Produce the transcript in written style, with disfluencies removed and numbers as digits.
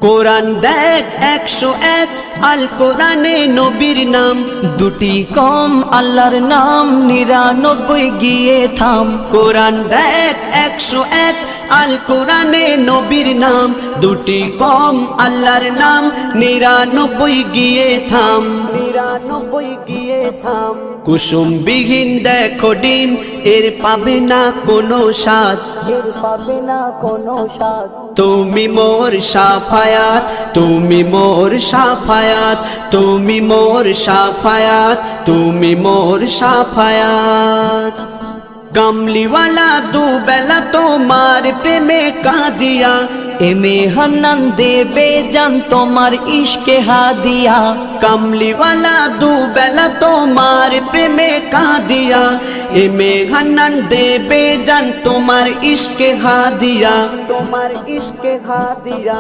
কোরআন দেখ 101 আল কোরআনে নবীর নাম, দুটি কম আল্লাহর নাম 99 গিয়ে থাম। কোরআন দেখ 101 আল কোরআনে নবীর নাম, দুটি কম আল্লাহর নাম 99 গিয়ে থাম। 99 গিয়ে থাম। কুসুম বিহীন দেখো ডিম, এর পাবে না কোনো স্বাদ, এর পাবে না কোনো স্বাদ। তুমি মোর শাফায়াত, তুমি মোর শাফায়াত, তুমি মোর শাফায়াত, তুমি মোর শাফায়াত। কামলিওয়ালা দুবেলা তোমার প্রেমে কাঁদিয়া, এমে হান্নান দেবে জান তোমার ইশকে হাদিয়া। কামলিওয়ালা দুবেলা তোমার প্রেমে কাঁদিয়া, এমে হান্নান দেবে জান তোমার ইশকে হাদিয়া, তোমার ইশকে হাদিয়া।